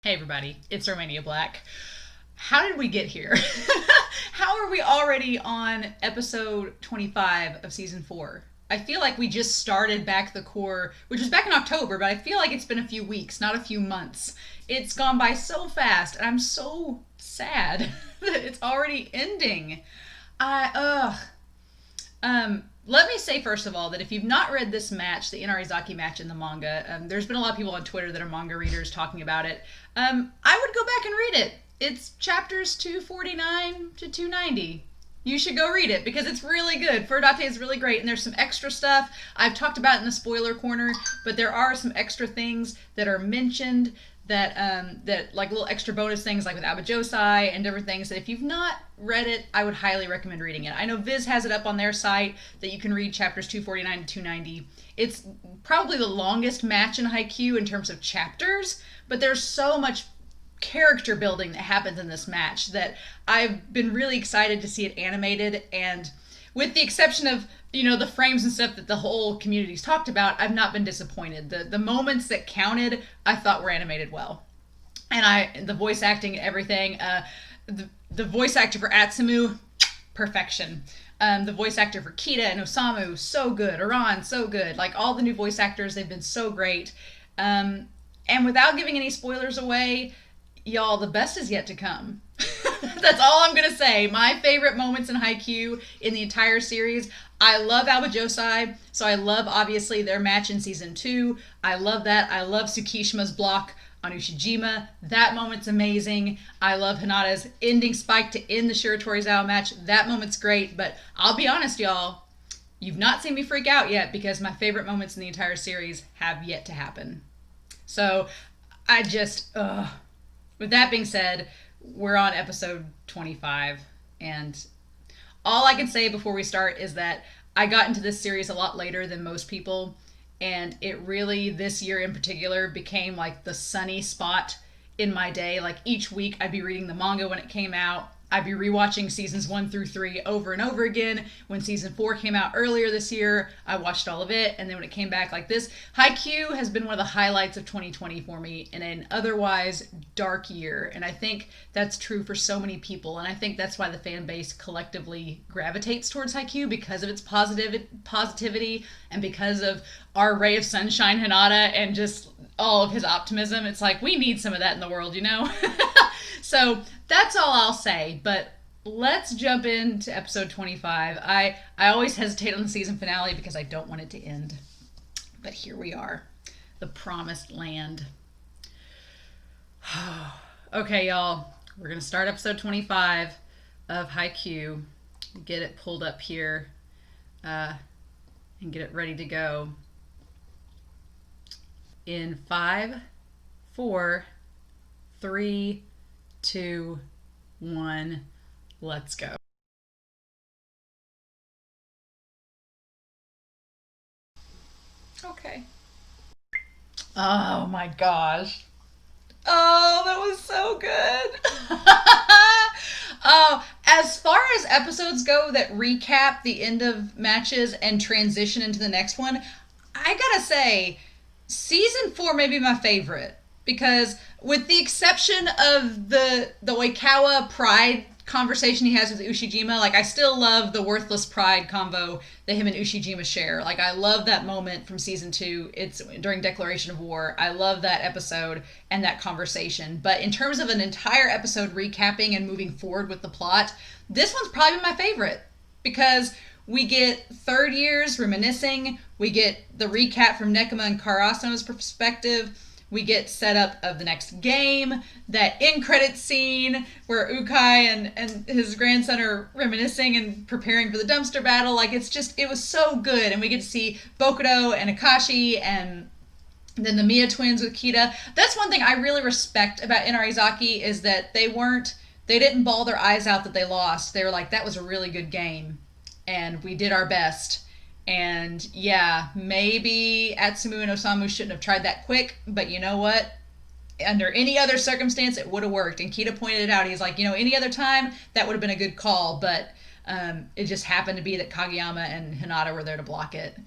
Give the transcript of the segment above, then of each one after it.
Hey everybody, it's Romania Black. How did we get here? How are we already on episode 25 of season 4? I feel like we just started back the core, which was back in October, but I feel like it's been a few weeks, not a few months. It's gone by so fast, and I'm so sad that it's already ending. Ugh. Let me say first of all that if you've not read this match, the Inarizaki match in the manga, there's been a lot of people on Twitter that are manga readers talking about it. I would go back and read it. It's chapters 249 to 290. You should go read it because it's really good. Furudate is really great, and there's some extra stuff I've talked about in the spoiler corner, but there are some extra things that are mentioned that like little extra bonus things like with Abajosai and different things that if you've not read it, I would highly recommend reading it. I know Viz has it up on their site that you can read chapters 249 to 290. It's probably the longest match in Haikyuu in terms of chapters, but there's so much character building that happens in this match that I've been really excited to see it animated, and with the exception of the frames and stuff that the whole community's talked about, I've not been disappointed. The moments that counted I thought were animated well, and the voice acting, everything. The voice actor for Atsumu, perfection. The voice actor for Kita and Osamu, so good. Aran, so good. Like all the new voice actors, they've been so great. And without giving any spoilers away, y'all, the best is yet to come. That's all I'm going to say. My favorite moments in Haikyuu in the entire series. I love Abajosai, so I love, obviously, their match in Season 2. I love that. I love Tsukishima's block on Ushijima. That moment's amazing. I love Hinata's ending spike to end the Shiratorizawa match. That moment's great, but I'll be honest, y'all. You've not seen me freak out yet because my favorite moments in the entire series have yet to happen. So, with that being said, we're on episode 25, and all I can say before we start is that I got into this series a lot later than most people, and it really, this year in particular, became like the sunny spot in my day. Like each week I'd be reading the manga when it came out. I'd be rewatching seasons 1 through 3 over and over again. When season 4 came out earlier this year, I watched all of it. And then when it came back like this, Haikyuu has been one of the highlights of 2020 for me in an otherwise dark year. And I think that's true for so many people. And I think that's why the fan base collectively gravitates towards Haikyuu, because of its positivity and because of our ray of sunshine, Hinata, and just all of his optimism. It's like, we need some of that in the world, So that's all I'll say, but let's jump into episode 25. I always hesitate on the season finale because I don't want it to end. But here we are. The promised land. Okay, y'all. We're going to start episode 25 of Haikyuu. Get it pulled up here and get it ready to go. In 5, 4, 3, 2, 1, let's go. Okay. Oh my gosh. Oh, that was so good. Oh, as far as episodes go that recap the end of matches and transition into the next one, I gotta say, season 4 may be my favorite. Because with the exception of the Oikawa pride conversation he has with Ushijima, like I still love the worthless pride convo that him and Ushijima share. Like I love that moment from season 2. It's during Declaration of War. I love that episode and that conversation. But in terms of an entire episode recapping and moving forward with the plot, this one's probably my favorite. Because we get third years reminiscing. We get the recap from Nekoma and Karasuno's perspective. We get set up of the next game, that end credits scene where Ukai and his grandson are reminiscing and preparing for the dumpster battle. Like it was so good. And we get to see Bokudo and Akashi and then the Mia twins with Kita. That's one thing I really respect about Inarizaki is that they didn't bawl their eyes out that they lost. They were like, that was a really good game. And we did our best. And yeah, maybe Atsumu and Osamu shouldn't have tried that quick, but you know what? Under any other circumstance, it would have worked. And Kita pointed it out. He's like, any other time, that would have been a good call, but it just happened to be that Kageyama and Hinata were there to block it.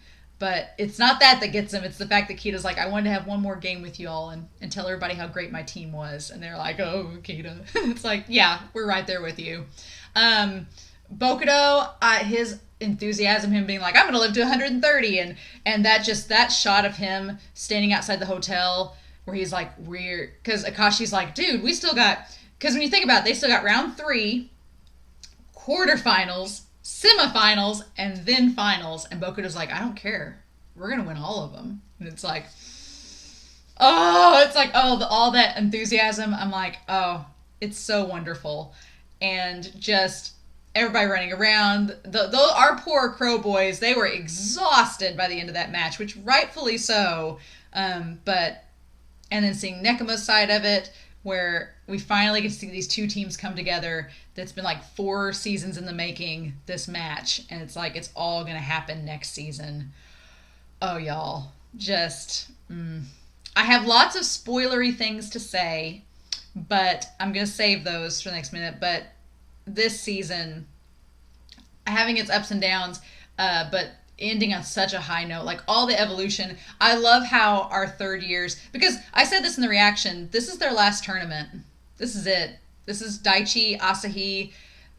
But it's not that gets him. It's the fact that Kita's like, I wanted to have one more game with y'all and tell everybody how great my team was. And they're like, oh, Kita. It's like, yeah, we're right there with you. Bokuto, his enthusiasm, him being like, I'm going to live to 130. And that shot of him standing outside the hotel where he's like, weird. Because Akashi's like, dude, we still got, because when you think about it, they still got round 3, quarterfinals, semifinals, and then finals. And Bokuto's like, I don't care. We're going to win all of them. And it's like, all that enthusiasm. I'm like, oh, it's so wonderful. And just everybody running around. Our poor Crow boys, they were exhausted by the end of that match, which rightfully so. And then seeing Nekoma's side of it, where we finally get to see these two teams come together. That's been like 4 seasons in the making, this match. And it's like, it's all going to happen next season. Oh, y'all. Just, I have lots of spoilery things to say, but I'm going to save those for the next minute. But this season, having its ups and downs, but ending on such a high note, like all the evolution. I love how our third years, because I said this in the reaction, this is their last tournament. This is it. This is Daichi, Asahi,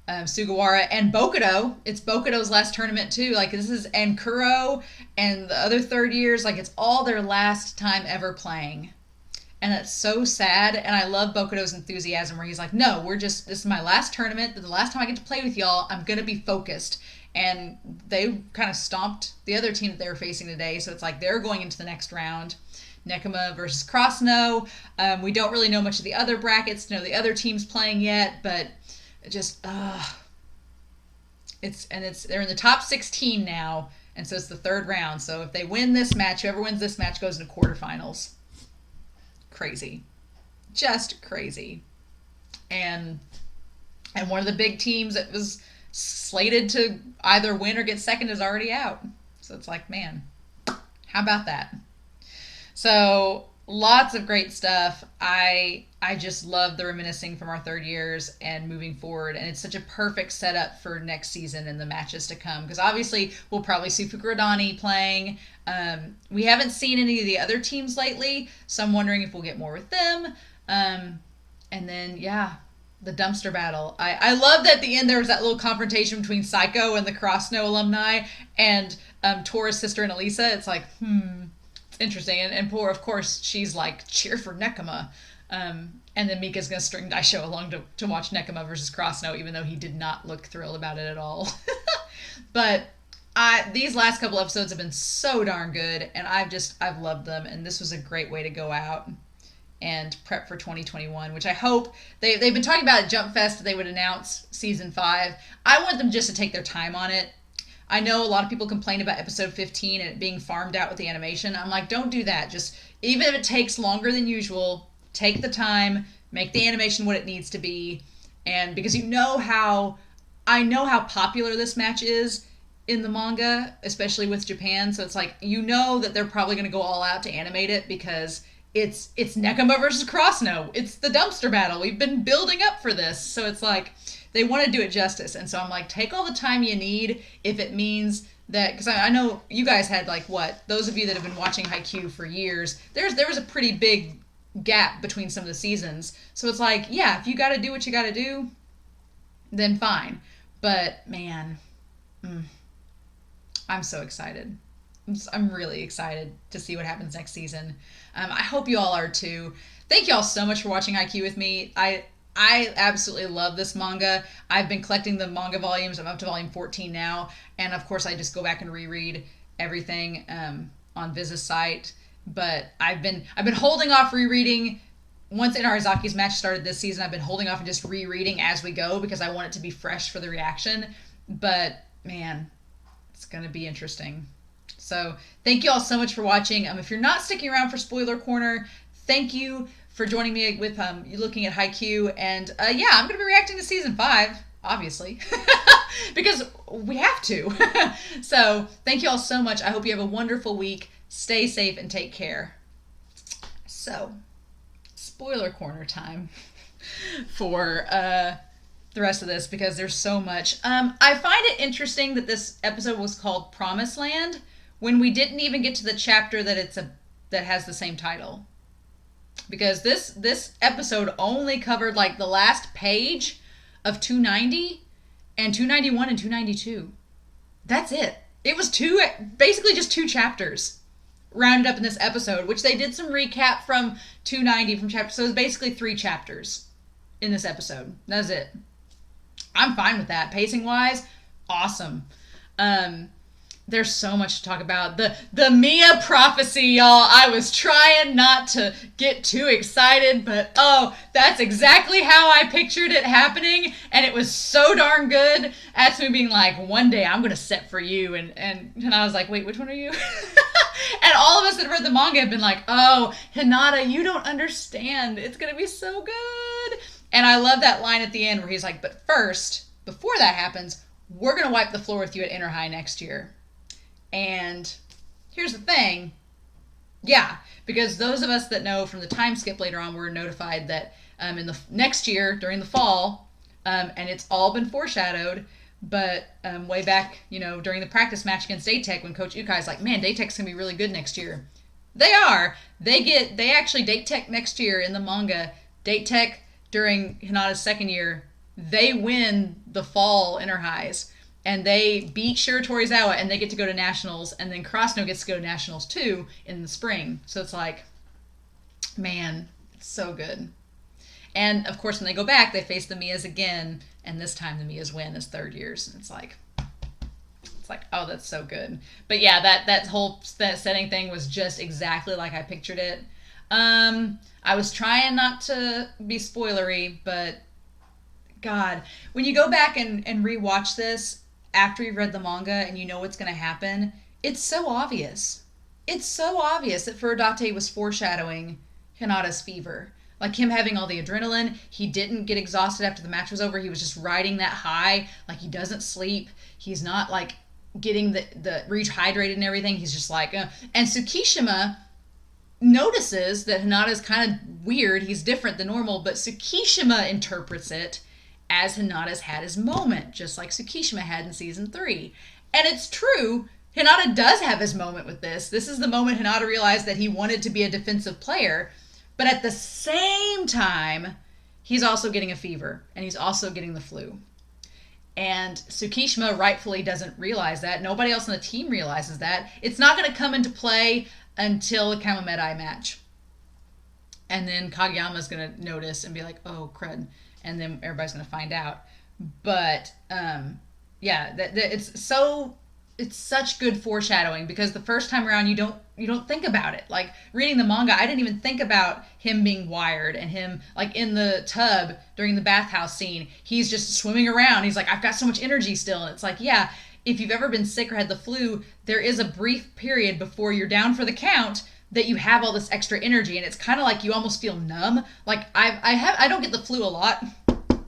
Sugawara, and Bokuto. It's Bokuto's last tournament too. Like this is, and Kuro and the other third years, like it's all their last time ever playing. And that's so sad. And I love Bokuto's enthusiasm where he's like, no, this is my last tournament. The last time I get to play with y'all, I'm going to be focused. And they kind of stomped the other team that they were facing today. So it's like they're going into the next round. Nekoma versus Karasuno. We don't really know much of the other brackets, the other teams playing yet, but just, they're in the top 16 now. And so it's the third round. So if they win this match, whoever wins this match goes into quarterfinals. Crazy. Just crazy. And one of the big teams that was slated to either win or get second is already out. So it's like, man, how about that? So lots of great stuff. I just love the reminiscing from our third years and moving forward. And it's such a perfect setup for next season and the matches to come. Because obviously we'll probably see Fukurodani playing. We haven't seen any of the other teams lately. So I'm wondering if we'll get more with them. And then, yeah, the dumpster battle. I love that at the end there was that little confrontation between Psycho and the Karasuno alumni and Tora's sister and Elisa. It's like, it's interesting. And poor, of course, she's like, cheer for Nekoma. And then Mika's going to string Daisho along to watch Nekoma versus Karasuno, even though he did not look thrilled about it at all. But these last couple episodes have been so darn good, and I've loved them, and this was a great way to go out and prep for 2021, which I hope they've been talking about at Jump Fest. They would announce season 5. I want them just to take their time on it. I know a lot of people complain about episode 15 and it being farmed out with the animation. I'm like, don't do that. Just, even if it takes longer than usual, take the time, make the animation what it needs to be. And because I know how popular this match is in the manga, especially with Japan. So it's like, that they're probably going to go all out to animate it because it's Nekoma versus Karasuno. It's the dumpster battle. We've been building up for this. So it's like, they want to do it justice. And so I'm like, take all the time you need if it means that, because I know you guys had those of you that have been watching Haikyuu for years, there was a pretty big gap between some of the seasons. So it's like, yeah, if you got to do what you got to do, then fine. But man, I'm so excited. I'm really excited to see what happens next season. I hope you all are too. Thank you all so much for watching Haikyuu with me. I absolutely love this manga. I've been collecting the manga volumes. I'm up to volume 14 now. And of course, I just go back and reread everything on Viz's site. But I've been holding off rereading. Once Inarizaki's match started this season, I've been holding off and just rereading as we go because I want it to be fresh for the reaction. But man, it's going to be interesting. So thank you all so much for watching. If you're not sticking around for Spoiler Corner, thank you for joining me with looking at Haikyuu. And I'm going to be reacting to season 5, obviously, because we have to. So thank you all so much. I hope you have a wonderful week. Stay safe and take care. So, Spoiler Corner time for the rest of this because there's so much. I find it interesting that this episode was called Promised Land, when we didn't even get to the chapter that has the same title. Because this episode only covered like the last page of 290 and 291 and 292. That's it. It was basically just 2 chapters rounded up in this episode, which they did some recap from 290 from chapter. So it was basically 3 chapters in this episode. That's it. I'm fine with that. Pacing wise, awesome. There's so much to talk about. The Mia prophecy, y'all. I was trying not to get too excited, but that's exactly how I pictured it happening, and it was so darn good. As me being like, one day I'm gonna set for you, and I was like, wait, which one are you? And all of us that read the manga have been like, oh, Hinata, you don't understand. It's gonna be so good. And I love that line at the end where he's like, but first, before that happens, we're gonna wipe the floor with you at Inner High next year. And here's the thing. Yeah, because those of us that know from the time skip later on were notified that in the next year, during the fall, and it's all been foreshadowed, but way back, during the practice match against Datek, when Coach Ukai's like, man, Datek's going to be really good next year. They are. They actually, Datek next year in the manga, Datek during Hinata's second year, they win the fall Inner Highs. And they beat Shiratorizawa, and they get to go to nationals, and then Karasuno gets to go to nationals too in the spring. So it's like, man, it's so good. And of course, when they go back, they face the Miyas again, and this time the Miyas win as third years. And it's like, oh, that's so good. But yeah, that whole setting thing was just exactly like I pictured it. I was trying not to be spoilery, but God, when you go back and rewatch this after you've read the manga and you know what's going to happen, it's so obvious. It's so obvious that Furudate was foreshadowing Hinata's fever. Like him having all the adrenaline, he didn't get exhausted after the match was over. He was just riding that high. Like he doesn't sleep. He's not like getting the rehydrated and everything. He's just like, And Tsukishima notices that Hinata's kind of weird. He's different than normal, but Tsukishima interprets it as Hinata's had his moment, just like Tsukishima had in season 3. And it's true, Hinata does have his moment with this. This is the moment Hinata realized that he wanted to be a defensive player, but at the same time, he's also getting a fever, and he's also getting the flu. And Tsukishima rightfully doesn't realize that. Nobody else on the team realizes that. It's not going to come into play until the Kamamedai match. And then Kageyama's going to notice and be like, oh, crud. And then everybody's going to find out. But, it's such good foreshadowing, because the first time around you don't think about it. Like, reading the manga, I didn't even think about him being wired and him, like, in the tub during the bathhouse scene. He's just swimming around. He's like, I've got so much energy still. And it's like, yeah, if you've ever been sick or had the flu, there is a brief period before you're down for the count that you have all this extra energy, and it's kind of like you almost feel numb. Like I don't get the flu a lot,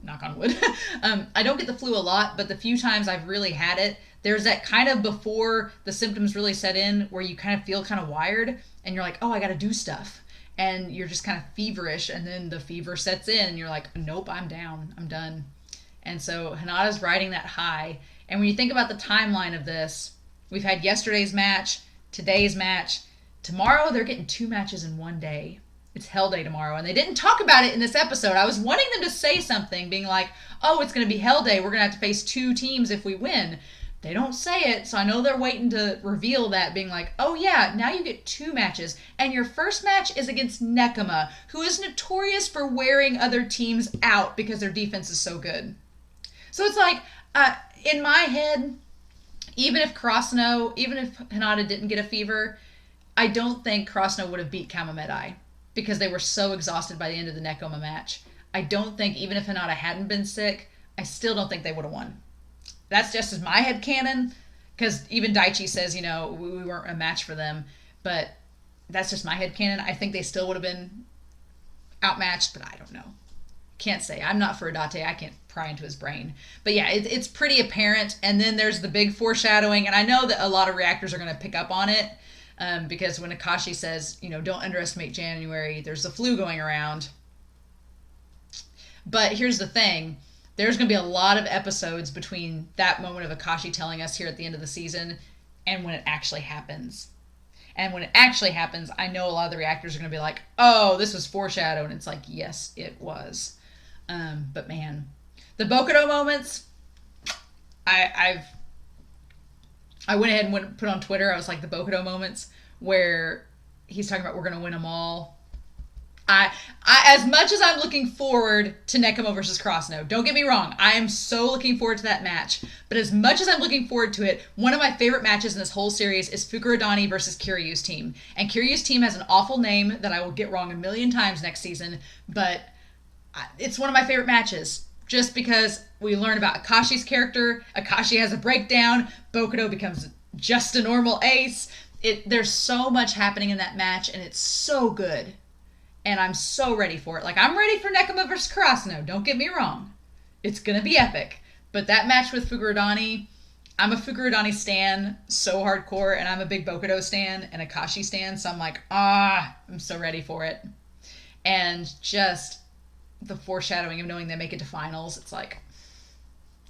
knock on wood. I don't get the flu a lot, but the few times I've really had it, there's that kind of before the symptoms really set in where you kind of feel kind of wired, and you're like, oh, I got to do stuff, and you're just kind of feverish, and then the fever sets in, and you're like, nope, I'm down, I'm done. And so Hinata's riding that high, and when you think about the timeline of this, we've had yesterday's match, today's match. Tomorrow, they're getting 2 matches in one day. It's Hell Day tomorrow, and they didn't talk about it in this episode. I was wanting them to say something, being like, oh, it's going to be Hell Day. We're going to have to face 2 teams if we win. They don't say it, so I know they're waiting to reveal that, being like, oh yeah, now you get 2 matches, and your first match is against Nekoma, who is notorious for wearing other teams out because their defense is so good. So it's like, in my head, even if Hinata didn't get a fever, I don't think Karasuno would have beat Kamamedai because they were so exhausted by the end of the Nekoma match. I don't think, even if Hinata hadn't been sick, I still don't think they would have won. That's just as my headcanon, because even Daichi says, we weren't a match for them, but that's just my headcanon. I think they still would have been outmatched, but I don't know. Can't say. I'm not Furudate. I can't pry into his brain. But yeah, it's pretty apparent, and then there's the big foreshadowing, and I know that a lot of reactors are going to pick up on it, because when Akashi says, don't underestimate January, there's the flu going around. But here's the thing. There's going to be a lot of episodes between that moment of Akashi telling us here at the end of the season and when it actually happens. And when it actually happens, I know a lot of the reactors are going to be like, oh, this was foreshadowed. And it's like, yes, it was. But man, the Bokuto moments, I went ahead and put on Twitter, I was like, the Bokuto moments where he's talking about we're going to win them all. I as much as I'm looking forward to Nekoma versus Karasuno, don't get me wrong, I am so looking forward to that match. But as much as I'm looking forward to it, one of my favorite matches in this whole series is Fukurodani versus Kiryu's team. And Kiryu's team has an awful name that I will get wrong a million times next season, but it's one of my favorite matches. Just because we learn about Akashi's character, Akashi has a breakdown, Bokuto becomes just a normal ace. There's so much happening in that match, and it's so good. And I'm so ready for it. Like, I'm ready for Nekoma versus Karasuno. Don't get me wrong. It's going to be epic. But that match with Fukurodani, I'm a Fukurodani stan so hardcore, and I'm a big Bokuto stan and Akashi stan, so I'm like, I'm so ready for it. And just the foreshadowing of knowing they make it to finals, it's like,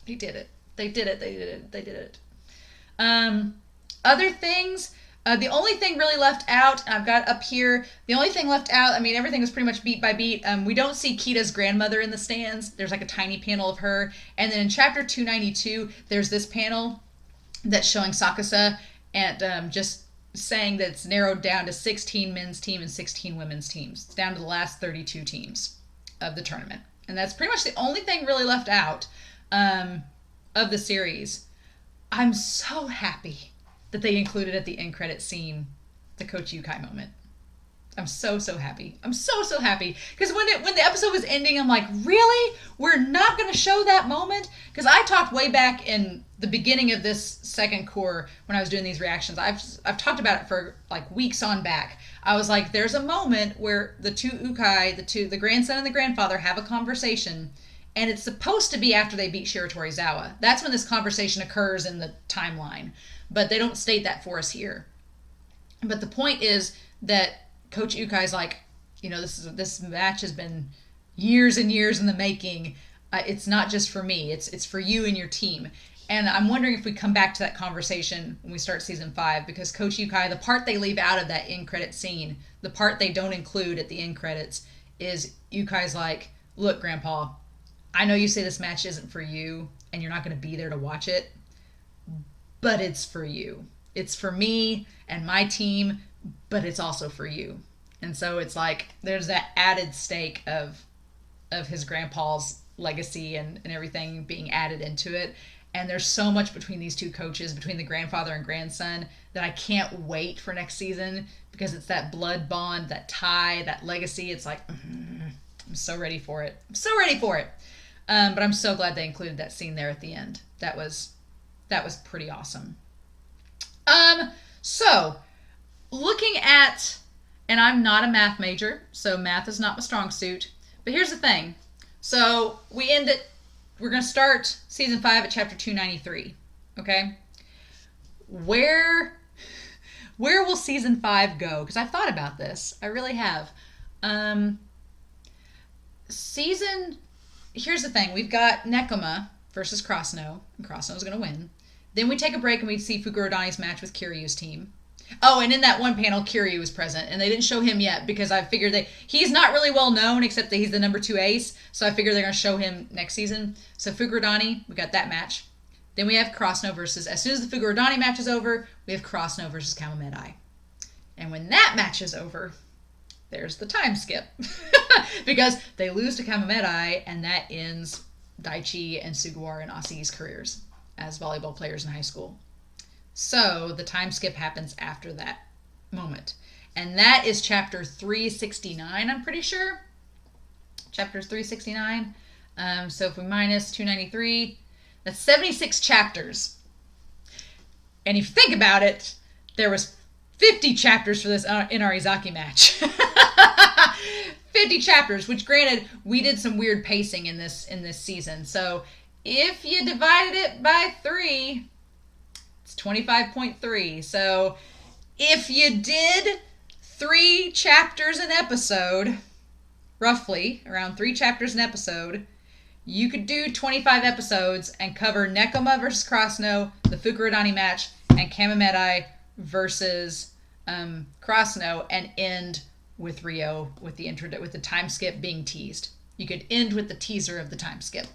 they did it. They did it. They did it. They did it. Other things... the only thing really left out, I've got up here, the only thing left out, I mean, everything was pretty much beat by beat. We don't see Kita's grandmother in the stands. There's like a tiny panel of her. And then in chapter 292, there's this panel that's showing Sakusa and just saying that it's narrowed down to 16 men's team and 16 women's teams. It's down to the last 32 teams of the tournament. And that's pretty much the only thing really left out of the series. I'm so happy that they included at the end credit scene the Coach Yukai moment. I'm so happy. I'm so happy. Because when the episode was ending, I'm like, really? We're not going to show that moment? Because I talked way back in the beginning of this second core when I was doing these reactions. I've talked about it for like weeks on back. I was like, there's a moment where the two Ukai, the grandson and the grandfather, have a conversation. And it's supposed to be after they beat Shiratorizawa. That's when this conversation occurs in the timeline. But they don't state that for us here. But the point is that Coach Ukai's like, this match has been years and years in the making. It's not just for me. It's for you and your team. And I'm wondering if we come back to that conversation when we start season 5, because Coach Yukai, the part they leave out of that end credit scene, the part they don't include at the end credits, is Yukai's like, look, Grandpa, I know you say this match isn't for you and you're not going to be there to watch it, but it's for you. It's for me and my team, but it's also for you. And so it's like there's that added stake of his grandpa's legacy and everything being added into it. And there's so much between these two coaches, between the grandfather and grandson, that I can't wait for next season, because it's that blood bond, that tie, that legacy. It's like, I'm so ready for it. I'm so ready for it. But I'm so glad they included that scene there at the end. That was pretty awesome. So looking at, and I'm not a math major, so math is not my strong suit, but here's the thing. So we're going to start season 5 at chapter 293. Okay. Where will season 5 go? Because I've thought about this. I really have. Here's the thing. We've got Nekoma versus Karasuno, and Karasuno's going to win. Then we take a break and we see Fukurodani's match with Kiryu's team. Oh, and in that one panel, Kiryu was present, and they didn't show him yet because I figured he's not really well known, except that he's the number 2 ace, so I figured they're going to show him next season. So Fukurodani, we got that match. Then we have Karasuno versus, as soon as the Fukurodani match is over, we have Karasuno versus Kamomedai. And when that match is over, there's the time skip. Because they lose to Kamomedai, and that ends Daichi and Sugawara and Asi's careers as volleyball players in high school. So the time skip happens after that moment. And that is chapter 369, I'm pretty sure. Chapter 369. So if we minus 293, that's 76 chapters. And if you think about it, there was 50 chapters for this Inarizaki match. 50 chapters, which granted, we did some weird pacing in this season. So if you divided it by 3, it's 25.3. So if you did 3 chapters an episode, roughly around 3 chapters an episode, you could do 25 episodes and cover Nekoma versus Karasuno, the Fukurodani match, and Kamamedai versus Karasuno, and end with Rio with the time skip being teased. You could end with the teaser of the time skip.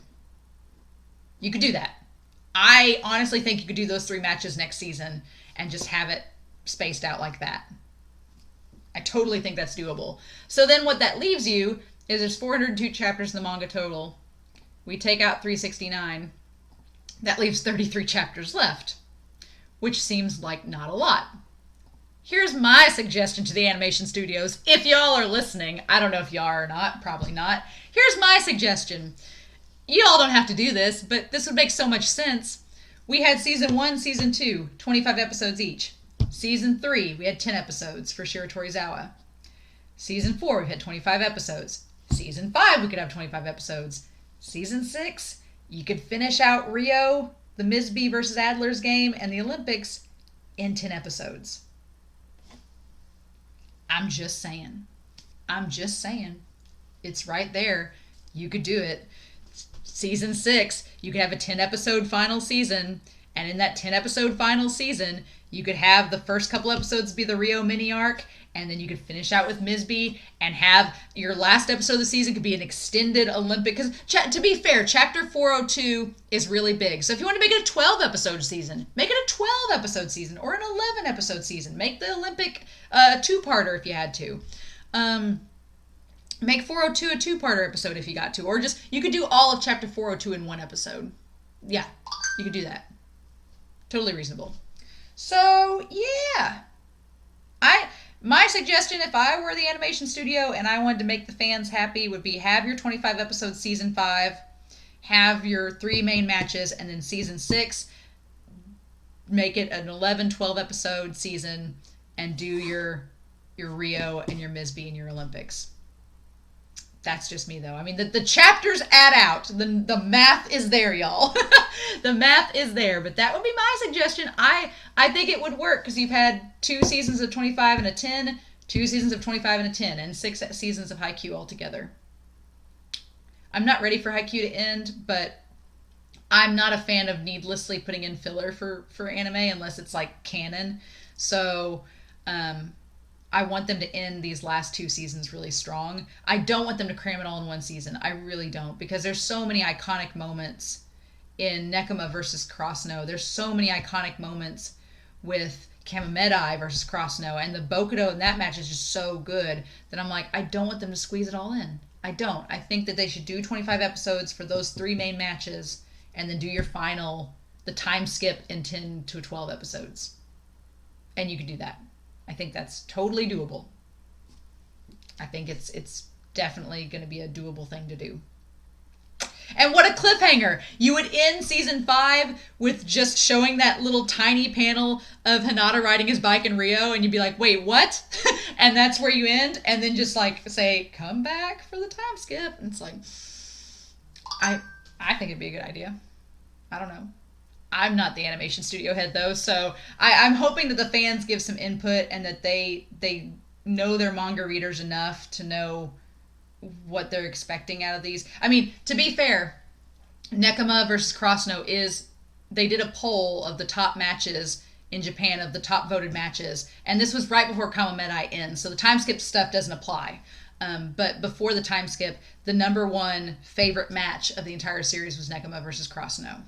You could do that. I honestly think you could do those 3 matches next season and just have it spaced out like that. I totally think that's doable. So then what that leaves you is there's 402 chapters in the manga total. We take out 369. That leaves 33 chapters left, which seems like not a lot. Here's my suggestion to the animation studios. If y'all are listening, I don't know if y'all are or not, probably not. Here's my suggestion. Y'all don't have to do this, but this would make so much sense. We had season 1, season 2, 25 episodes each. Season 3, we had 10 episodes for Shiro Torizawa. Season 4, we had 25 episodes. Season 5, we could have 25 episodes. Season 6, you could finish out Rio, the Misby versus Adler's game, and the Olympics in 10 episodes. I'm just saying. It's right there. You could do it. Season 6, you could have a 10-episode final season, and in that 10-episode final season, you could have the first couple episodes be the Rio mini arc, and then you could finish out with Misby, and have your last episode of the season could be an extended Olympic. Because, to be fair, Chapter 402 is really big. So if you want to make it a 12-episode season, make it a 12-episode season, or an 11-episode season. Make the Olympic two-parter if you had to. Make 402 a two-parter episode if you got to. Or just, you could do all of Chapter 402 in one episode. Yeah, you could do that. Totally reasonable. So, yeah. My suggestion, if I were the animation studio and I wanted to make the fans happy, would be have your 25 episodes season 5, have your 3 main matches, and then season 6, make it an 11, 12 episode season, and do your Rio and your Misby and your Olympics. That's just me, though. I mean, the chapters add out. The math is there, y'all. The math is there. But that would be my suggestion. I think it would work because you've had 2 seasons of 25 and a 10, 2 seasons of 25 and a 10, and 6 seasons of Haikyuu altogether. I'm not ready for Haikyuu to end, but I'm not a fan of needlessly putting in filler for anime unless it's like canon. So, I want them to end these last 2 seasons really strong. I don't want them to cram it all in one season. I really don't, because there's so many iconic moments in Nekoma versus Karasuno. There's so many iconic moments with Kamamedai versus Karasuno, and the Bokudo in that match is just so good that I'm like, I don't want them to squeeze it all in. I don't. I think that they should do 25 episodes for those 3 main matches, and then do your final, the time skip in 10 to 12 episodes. And you could do that. I think that's totally doable. I think it's definitely going to be a doable thing to do. And what a cliffhanger! You would end season 5 with just showing that little tiny panel of Hinata riding his bike in Rio, and you'd be like, wait, what? And that's where you end, and then just like say, come back for the time skip. And it's like, I think it'd be a good idea. I don't know. I'm not the animation studio head, though, so I'm hoping that the fans give some input and that they know their manga readers enough to know what they're expecting out of these. I mean, to be fair, Nekoma versus Karasuno they did a poll of the top matches in Japan, of the top voted matches, and this was right before Kamamedai ends, so the time skip stuff doesn't apply. But before the time skip, the number 1 favorite match of the entire series was Nekoma versus Karasuno.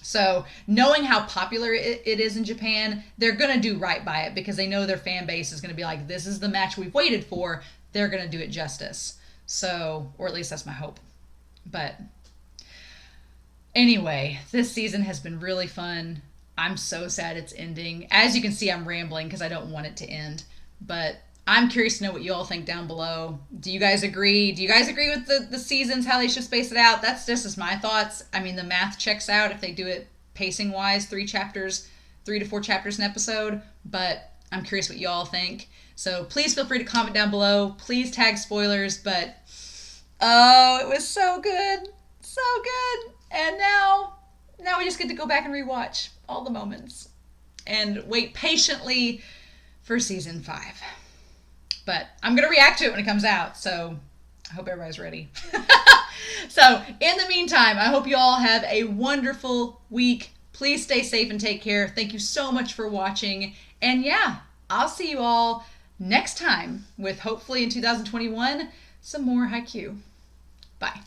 So, knowing how popular it is in Japan, they're going to do right by it because they know their fan base is going to be like, this is the match we've waited for. They're going to do it justice. So, or at least that's my hope. But anyway, this season has been really fun. I'm so sad it's ending. As you can see, I'm rambling because I don't want it to end. But I'm curious to know what you all think down below. Do you guys agree? Do you guys agree with the seasons, how they should space it out? That's just as my thoughts. I mean, the math checks out if they do it pacing-wise, 3 to 4 chapters an episode. But I'm curious what you all think. So please feel free to comment down below. Please tag spoilers. But, oh, it was so good. So good. And now we just get to go back and rewatch all the moments. And wait patiently for season 5. But I'm going to react to it when it comes out, so I hope everybody's ready. So, in the meantime, I hope you all have a wonderful week. Please stay safe and take care. Thank you so much for watching. And yeah, I'll see you all next time with, hopefully in 2021, some more Haikyuu. Bye.